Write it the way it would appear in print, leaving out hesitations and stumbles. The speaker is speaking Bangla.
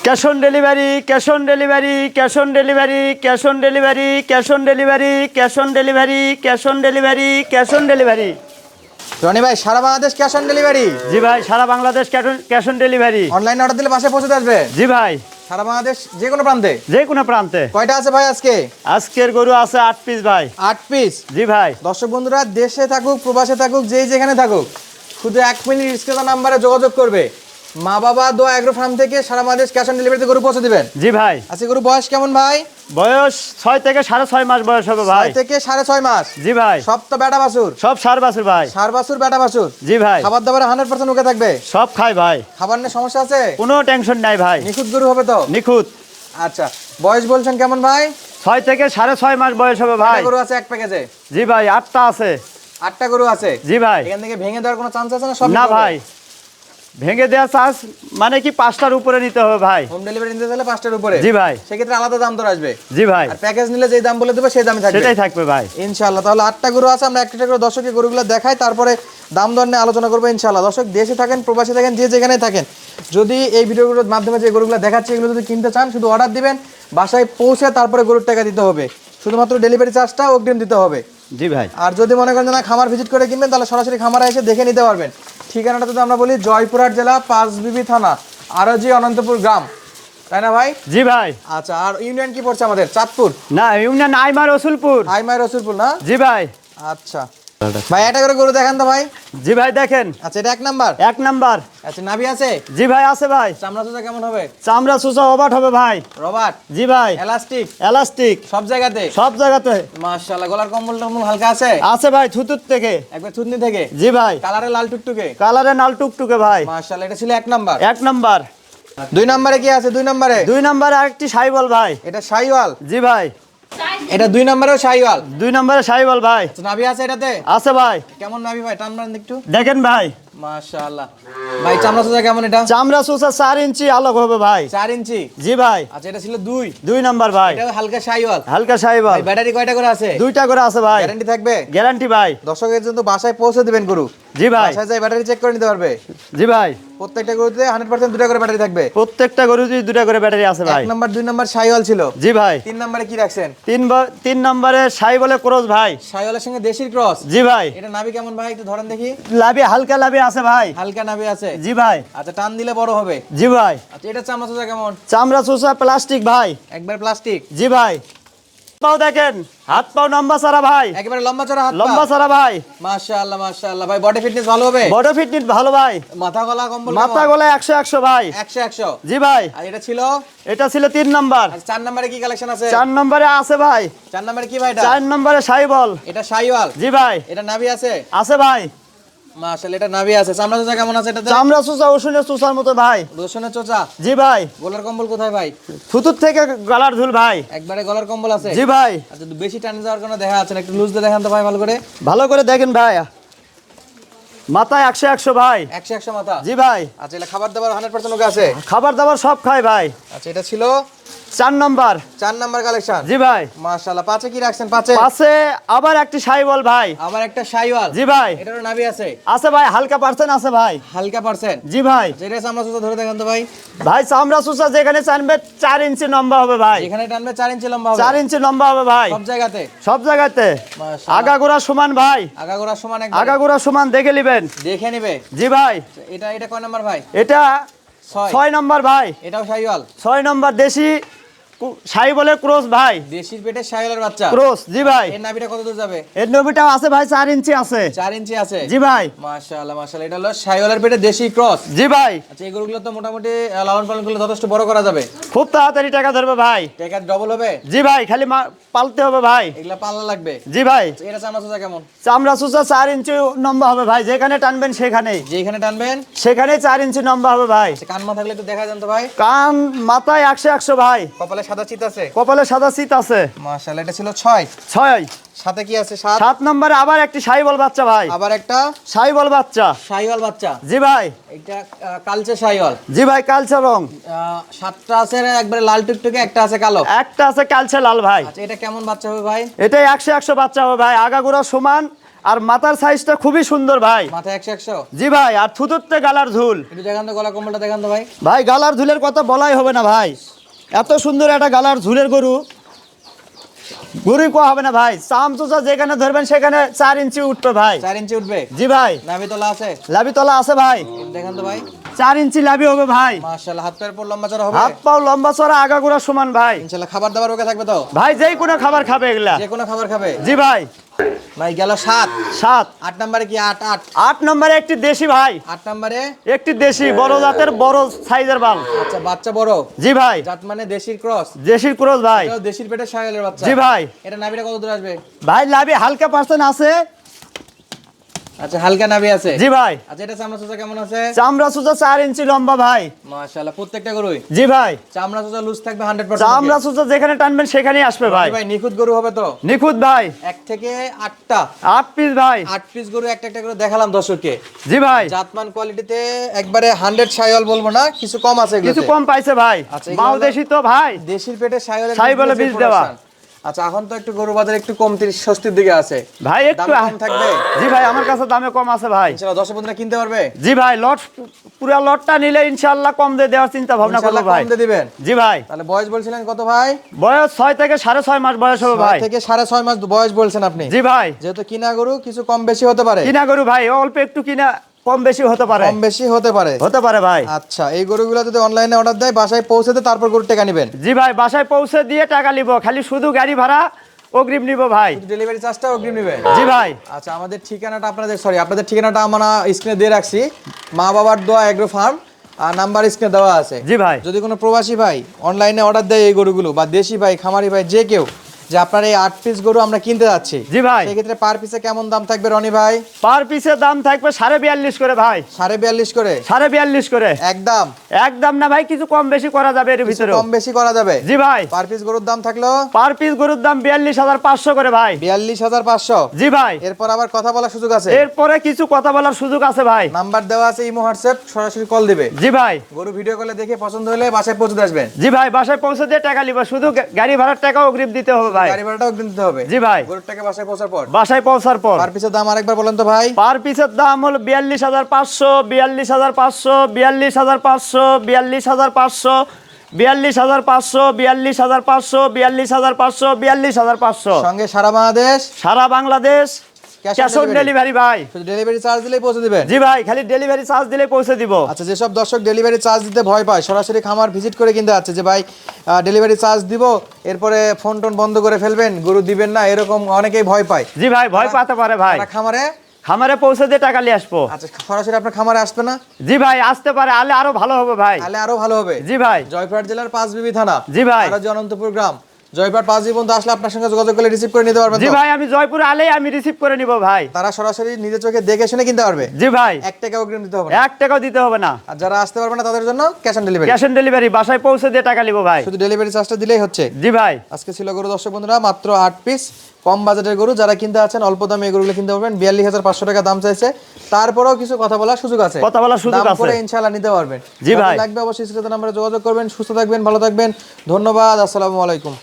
Cash on delivery, cash on delivery, cash on delivery, cash on delivery, cash on delivery, cash on delivery, cash on delivery, cash on delivery. Roni ভাই সারা বাংলাদেশ ক্যাশ অন ডেলিভারি? জি ভাই, সারা বাংলাদেশ ক্যাশ অন ডেলিভারি। অনলাইনে অর্ডার দিলে বাসায় পৌঁছে আসবে? জি ভাই, সারা বাংলাদেশ যে কোনো প্রান্তে? যে কোনো প্রান্তে। কয়টা আছে ভাই আজকে? আজকের গরু আছে 8 পিস ভাই। 8 পিস? জি ভাই। দর্শক বন্ধুরা দেশে থাকুক প্রবাসে থাকুক যেই যেখানে থাকুক শুধু 1 মিনিট স্ক্রিনে নাম্বারে যোগাযোগ করবে। মা বাবা দোয়া এগ্রো ফার্ম থেকে সারা বাংলাদেশ ক্যাশ অন ডেলিভারিতে গরু পৌঁছে দিবেন। জি ভাই। আজকে গরু বয়স কেমন ভাই? বয়স 6 থেকে 6.5 মাস বয়স হবে ভাই। 6 থেকে 6.5 মাস? জি ভাই। সব তো বেটা বাছুর? সব ষাঁড় বাছুর ভাই। ষাঁড় বাছুর বেটা বাছুর? জি ভাই। খাবার দাবার 100% ওকে থাকবে? সব খাই ভাই। খাবার নিয়ে সমস্যা আছে? কোনো টেনশন নাই ভাই। নিখুঁত গরু হবে তো? নিখুঁত। আচ্ছা বয়স বলছেন কেমন ভাই? 6 থেকে 6.5 মাস বয়স হবে ভাই। কয়টা গরু আছে এক প্যাকেজে? জি ভাই, 8টা আছে। 8টা গরু আছে? জি ভাই। এখান থেকে ভেঙে দেওয়ার কোনো চান্স আছে না? সব না ভাই, ভেঙে দেওয়া চার্জ মানে কি 5টার উপরে নিতে হবে ভাই। হোম ডেলিভারি নিতে চাইলে 5টার উপরে? জি ভাই। সেক্ষেত্রে আলাদা দাম দর আসবে? জি ভাই। আর প্যাকেজ নিলে যেই দাম বলে দেবে সেই দামই থাকবে? সেটাই থাকবে ভাই ইনশাআল্লাহ। তাহলে 8টা গরু আছে, আমরা একটা করে দর্শকের গরুগুলো দেখাই, তারপরে দাম দর নিয়ে আলোচনা করবো ইনশাআল্লাহ। দর্শক দেশে থাকেন প্রবাসী থাকেন যে যেখানে থাকেন, যদি এই ভিডিওগুলোর মাধ্যমে যে গরুগুলো দেখাচ্ছি এগুলো যদি কিনতে চান শুধু অর্ডার দিবেন, বাসায় পৌঁছে তারপরে গরুর টাকা দিতে হবে, শুধুমাত্র ডেলিভারি চার্জটা অগ্রিম দিতে হবে। জি ভাই। আর যদি মনে করেন না খামার ভিজিট করে কিনবেন তাহলে সরাসরি খামারে এসে দেখে নিতে পারবেন। ঠিকানাটা যদি আমরা বলি জয়পুরহাট জেলা পাঁচবিবি থানা আরজি অনন্তপুর গ্রাম, তাই না ভাই? জি ভাই। আচ্ছা আর ইউনিয়ন কি পড়ছে আমাদের? চাঁদপুর? না, ইউনিয়ন আইমা রসুলপুর। আইমাই রসুলপুর না? জি ভাই। আচ্ছা ভাই এটা করে গরু দেখান তো ভাই। জি ভাই দেখেন। আচ্ছা এটা 1 নাম্বার? 1 নাম্বার। আচ্ছা নাভি আছে? জি ভাই আছে ভাই। চামড়া চোচা কেমন হবে? চামড়া সুসা ওভাট হবে ভাই। রবার্ট? জি ভাই। এলাস্টিক? এলাস্টিক সব জায়গাতে? সব জায়গাতে। মাশাআল্লাহ। গলার কম্বল টম্বল হালকা আছে? আছে ভাই, থুতুত থেকে। একবার থুতনি থেকে? জি ভাই। কালারে লাল টুকটুকে? কালারে নাল টুকটুকে ভাই। মাশাআল্লাহ। এটা ছিল 1 নাম্বার? 1 নাম্বার। 2 নাম্বারে কি আছে? 2 নাম্বারে? 2 নাম্বারে আরেকটি সাইবল ভাই। এটা শাইওয়াল? জি ভাই। এটা 2 নাম্বারেও শাইওয়াল? 2 নাম্বারে সাইবল ভাই। আচ্ছা নাভি আছে এটাতে? আছে ভাই। কেমন নাভি ভাই? টান মারেন একটু দেখেন ভাই। মাশাআল্লাহ। ভাই চামড়া চোচা কেমন এটা? চামড়া সুসা 4 ইঞ্চি আলোক হবে ভাই। 4 ইঞ্চি? জি ভাই। আচ্ছা এটা ছিল 2? 2 নাম্বার ভাই। এটা হালকা শাইওয়াল? হালকা সাইবল। ভাই ব্যাটারি কয়টা করে আছে? 2টা করে আছে ভাই। গ্যারান্টি থাকবে? গ্যারান্টি ভাই। দর্শকের জন্য বাসায় পৌঁছে দিবেন গরু? জি ভাই। বাসায় যাই ব্যাটারি চেক করে নিতে পারবে? জি ভাই। প্রত্যেকটা গরুতে 100% 2টা করে ব্যাটারি থাকবে? প্রত্যেকটা গরুতেই 2টা করে ব্যাটারি আছে ভাই। 1 নাম্বার 2 নাম্বার শাইওয়াল ছিল? জি ভাই। 3 নাম্বারে কি রাখছেন? 3 নম্বরে সাইবলে ক্রস ভাই। শাইওয়ালের সঙ্গে দেশির ক্রস? জি ভাই। এটা নাভি কেমন ভাই একটু ধরেন দেখি। লাভি হালকা লাভি আছে ভাই। হালকা নাভি আছে? জি ভাই। আচ্ছা টান দিলে বড় হবে? জি ভাই। আচ্ছা এটা চামড়া চোচা কেমন? চামড়া সুসা প্লাস্টিক ভাই। একবার প্লাস্টিক? জি ভাই। পাও দেখেন, হাত পাও লম্বা সারা ভাই। একেবারে লম্বা চড়া হাত? লম্বা সারা ভাই। মাশাআল্লাহ মাশাআল্লাহ। ভাই বডি ফিটনেস ভালো হবে? বডি ফিটনেস ভালো ভাই। মাথা গলা কম্বল মাথা গলায় 100 ভাই। 100? জি ভাই। আর এটা ছিল? এটা ছিল 3 নাম্বার। আর 4 নম্বরে কি কালেকশন আছে? 4 নম্বরে আছে ভাই। 4 নম্বরে কি ভাই এটা? 4 নম্বরে সাইবল। এটা শাইওয়াল? জি ভাই। এটা নাভি আছে? আছে ভাই। মাশাআল্লাহ এটা নাভি আছে। চামড়া চোচা কেমন আছে এটাতে? চামড়া সুসা ওষুনের সুসার মতো ভাই। রসুনের চোচা? জি ভাই। গলার কম্বল কোথায় ভাই? থুতুর থেকে গলার ঝুল ভাই। একবারে গলার কম্বল আছে? জি ভাই। আচ্ছা বেশি টানে যাওয়ার কোনো দেখা আছে না? একটু লুজ দিয়ে দেখান তো ভাই ভালো করে। ভালো করে দেখেন ভাই। মাথায় 100 ভাই। 100 মাথা? জি ভাই। আচ্ছা এটা খাবার দাবার 100% ওকে আছে? খাবার দাবার সব খাই ভাই। আচ্ছা এটা ছিল 4 নাম্বার। 4 number collection? জি ভাই। মাশাআল্লাহ। পাঁচে কি রাখছেন? পাঁচে পাশে আবার একটি সাইবল ভাই। আবার একটা শাইওয়াল? জি ভাই। এটারও নাভি আছে? আছে ভাই, হালকা পার্সেন্ট আছে ভাই। হালকা পার্সেন্ট? জি ভাই। যেটা চামড়া চোচা ধরে দেখান তো ভাই। ভাই চামড়া সুসা যেখানে চানবে 4 ইঞ্চি লম্বা হবে ভাই। এখানে টানবে 4 ইঞ্চি লম্বা হবে? 4 ইঞ্চি লম্বা হবে ভাই। সব জায়গাতে? সব জায়গাতে। মাশাআল্লাহ। আগাগোড়া সমান ভাই। আগাগোড়া সমান? একদম আগাগোড়া সমান দেখে নেবেন। দেখে নেবে? জি ভাই। এটা এটা কয় নাম্বার ভাই? এটা 6? 6 নাম্বার ভাই। এটাও শাইওয়াল? 6 নাম্বার দেশি সাইবলের ক্রস ভাই। দেশির পেটে শাইওয়ালের বাচ্চা? ক্রস। জি ভাই। এর নাভিটা কত দূর যাবে? এর নবিটাও আছে ভাই, 4 ইঞ্চি আছে। 4 ইঞ্চি আছে? জি ভাই। মাশাআল্লাহ মাশাআল্লাহ। এটা হলো শাইওয়ালের পেটে দেশি ক্রস? জি ভাই। আচ্ছা এগুলো তো মোটামুটি লালন পালন করলে যথেষ্ট বড় করা যাবে? খুব তাড়াতাড়ি টাকা ধরবে ভাই। টাকা ডবল হবে? জি ভাই, খালি পালতে হবে ভাই। এগুলা পাল্লা লাগবে? জি ভাই। এটা চামড়া চোচা কেমন? চামড়া সুসা 4 ইঞ্চি লম্বা হবে ভাই। যেখানে টানবেন সেখানেই যেখানে টানবেন সেখানে 4 ইঞ্চি লম্বা হবে ভাই। কান মা থাকলে একটু দেখা যান তো ভাই। কান মাথায় 100 ভাই। কপালে সাদা চিত আছে? কপালে সাদা শীত আছে। মাশাআল্লাহ। এটা ছিল 6? 6। সাথে কি আছে? 7? 7 নম্বরে আবার একটি সাইবল বাচ্চা ভাই। আবার একটা সাইবল বাচ্চা? শাইওয়াল বাচ্চা? জি ভাই। এটা কালচে শাইওয়াল? জি ভাই, কালচে রং। 7টা আছে একবারে লাল টুকটুকে, একটা আছে কালো? একটা আছে কালচে লাল ভাই। আচ্ছা এটা কেমন বাচ্চা হবে ভাই? এটাই 100 বাচ্চা হবে ভাই। আগাগোড়া সমান আর মাথার সাইজটা খুবই সুন্দর ভাই। মাথা 100 জি ভাই, আর থুতুতে গালার ঝুল। একটু দেখান তো, গলা কম্বলটা দেখান তো ভাই। ভাই গালার ঝুলের কথা বলাই হবে না ভাই, এত সুন্দর একটা গালার ঝুলের গরু, গরুই কোয়া হবে না ভাই। চামচুচা যেখানে ধরবেন সেখানে 4 ইঞ্চি উঠবে ভাই। 4 ইঞ্চি উঠবে? জি ভাই। নাভি তলা আছে? লাভি তলা আছে ভাই, দেখান তো ভাই। 4 ইঞ্চি লাভি হবে ভাই। মাশাআল্লাহ, হাত পায়ের পর লম্বা চড়া হবে? হাত পাও লম্বা চড়া, আগাগোড়া সমান ভাই। ইনশাআল্লাহ খাবার দাবার ওকে থাকবে তো? ভাই যেই কোনো খাবার খাবে এগুলা। যে কোনো খাবার খাবে? জি ভাই। ভাই গেল 7। 8 নম্বরে কি? 8 8 নম্বরে একটি দেশি ভাই। 8 নম্বরে একটি দেশি বড় জাতের বড় সাইজের বাল। আচ্ছা, বাচ্চা বড়? জি ভাই। জাত মানে দেশির ক্রস? দেশির ক্রস ভাই। এটাও দেশির পেটের শায়ালের বাচ্চা? জি ভাই। এটা নাভিটা কত দূর আসবে? ভাই লাভি হালকা পার্সেন্ট আছে। আচ্ছা, হালকা নাভি আছে? জি ভাই। আচ্ছা, এটা চামড়া চোচা কেমন আছে? চামড়া সুজা 4 ইঞ্চি লম্বা ভাই। মাশাআল্লাহ, প্রত্যেকটা গরুই? জি ভাই। চামড়া চোচা লুজ থাকবে 100%? চামড়া সুজা যেখানে টানবেন সেখানেই আসবে ভাই। ভাই নিখুঁত গরু হবে তো? নিখুঁত ভাই। 1 থেকে 8টা? 8 পিস ভাই। 8 পিস গরু একটা একটা করে দেখালাম দর্শককে। জি ভাই। জাতমান কোয়ালিটিতে একবারে 100 শায়াল বলবো না, কিছু কম আছে এগুলোতে? কিছু কম পাইছে ভাই। আচ্ছা, এগুলো মাও হলো দেশি তো ভাই। দেশির পেটে শায়ালের শাহিওয়ালের বীজ দেওয়া। আচ্ছা, এখন তো একটু গরু বাজার একটু কমতি স্বস্তির দিকে আছে ভাই, একটু দাম কম থাকবে? জি ভাই, আমার কাছে দামে কম আছে ভাই। ইনশাআল্লাহ দর্শক বন্ধুরা কিনতে পারবে? জি ভাই, লট পুরো লটটা নিলে ইনশাআল্লাহ কম দিয়ে দেওয়ার চিন্তা ভাবনা করব ইনশাআল্লাহ ভাই। কম দিয়ে দিবেন? জি ভাই। তাহলে বয়স বলছিলেন কত ভাই? বয়স 6 থেকে 6.5 মাস বয়স হবে 6 ভাই। থেকে 6.5 মাস বয়স বলছেন আপনি? জি ভাই। যেহেতু কিনা গরু কিছু কম বেশি হতে পারে? কিনা গরু ভাই, অল্প একটু কিনা কম বেশি হতে পারে। কম বেশি হতে পারে? হতে পারে ভাই। আচ্ছা, এই গরুগুলো যদি অনলাইনে অর্ডার দেয়, বাসায় পৌঁছে দেয়, তারপর গরু টাকা নেবেন? জি ভাই, বাসায় পৌঁছে দিয়ে টাকা নিব, খালি শুধু গাড়ি ভাড়া অগ্রিম নিব ভাই। ডেলিভারি চার্জটা অগ্রিম নেবেন? জি ভাই। আচ্ছা, আমাদের ঠিকানাটা আপনাদের ঠিকানাটা আমরা স্ক্রিনে দিয়ে রাখছি। মা বাবার দোয়া এগ্রো ফার্ম, আর নাম্বার স্ক্রিনে দেওয়া আছে। জি ভাই। যদি কোনো প্রবাসী ভাই অনলাইনে অর্ডার দেয় এই গরুগুলো, বা দেশি ভাই, খামারি ভাই, যে কেউ, যে আপনার এই 8 পিস গরু আমরা কিনতে যাচ্ছি, জি ভাই, সেক্ষেত্রে পার পিসে কেমন দাম থাকবে রনি ভাই? পার পিসের দাম থাকবে 42.5 করে ভাই। 42.5 করে? 42.5 করে একদম? একদম না ভাই, কিছু কম বেশি করা যাবে এর ভিতরে। কম বেশি করা যাবে? জি ভাই। পার পিস গরুর দাম থাকলো? পার পিস গরুর দাম 42,500 করে ভাই। 42,500? জি ভাই। এরপর আবার কথা বলার সুযোগ আছে? এরপরে কিছু কথা বলার সুযোগ আছে ভাই। নাম্বার দেওয়া আছে, ইমো হোয়াটসঅ্যাপ, সরাসরি কল দিবে। জি ভাই। গরু ভিডিও কলে দেখে পছন্দ হলে বাসায় পৌঁছে দিয়ে আসবেন? জি ভাই, বাসায় পৌঁছে দিয়ে টাকা নিব, শুধু গাড়ি ভাড়ার টাকা অগ্রিম দিতে হবে ভাই। গাড়ি ভাড়াটাও দিতে হবে? জি ভাই। গরুর টাকা বাসায় পৌঁছার পর? বাসায় পৌঁছার পর। পার পিসের দাম আরেকবার বলেন তো ভাই। পার পিসের দাম হলো 42,500, 42,500, 42,500, 42,500, 42,500, 42,500, 42,500, 42,500। সঙ্গে সারা বাংলাদেশ? সারা বাংলাদেশ ক্যাশ অন ডেলিভারি ভাই। শুধু ডেলিভারি চার্জ দিলেই পৌঁছে দিবেন? জি ভাই, খালি ডেলিভারি চার্জ দিলে পৌঁছে দিব। আচ্ছা, যেসব দর্শক ডেলিভারি চার্জ দিতে ভয় পায়, সরাসরি খামার ভিজিট করে কিনতে যাচ্ছে, যে ভাই ডেলিভারি চার্জ দিব, এরপরে ফোন টোন বন্ধ করে ফেলবেন, গরু দিবেন না, এরকম অনেকেই ভয় পায়। জি ভাই, ভয় পাতে পারে ভাই। তারা খামারে পৌঁছে দিয়ে টাকা নিয়ে আসবো। আচ্ছা, সরাসরি আপনার খামারে আসবে না? জি ভাই, আসতে পারে, আলে আরো ভালো হবে ভাই। তাহলে আরো ভালো হবে। জি ভাই। জয়পুরহাট জেলার পাঁচবিবি থানা। জি ভাই। আর অনন্তপুর গ্রাম, জয়পুরহাট পাঁচবিবি পর্যন্ত আসলে আপনার সঙ্গে যোগাযোগ করে রিসিভ করে নিতে পারবেন? জি ভাই, আমি জয়পুরে আলেই আমি রিসিভ করে নিব ভাই। তারা সরাসরি নিজের চোখে দেখে শুনে কিনতে পারবে? জি ভাই। 1 টাকা অগ্রিম দিতে হবে? 1 টাকাও দিতে হবে না। আর যারা আসতে পারবে না তাদের জন্য cash on delivery? Cash on delivery, বাসায় পৌঁছে দিয়ে টাকা নিব ভাই। শুধু ডেলিভারি চার্জটা দিলেই হচ্ছে? জি ভাই। আজকে ছিল গরু দর্শক বন্ধুরা মাত্র 8 পিস, কম বাজেটের গরু। যারা কিনতে আছেন অল্প দামে এই গরুগুলো কিনতে পারবেন। 42,500 টাকা দাম চাইছে, তারপরেও কিছু কথা বলার সুযোগ আছে। কথা বলার সুযোগ দাম আছে। করে ইনশাআল্লাহ নিতে পারবেন। জি ভাই। লাগবে অবশ্যই স্ক্রিনে নাম্বারে যোগাযোগ করবেন। সুস্থ থাকবেন, ভালো থাকবেন, ধন্যবাদ, আসসালামু আলাইকুম।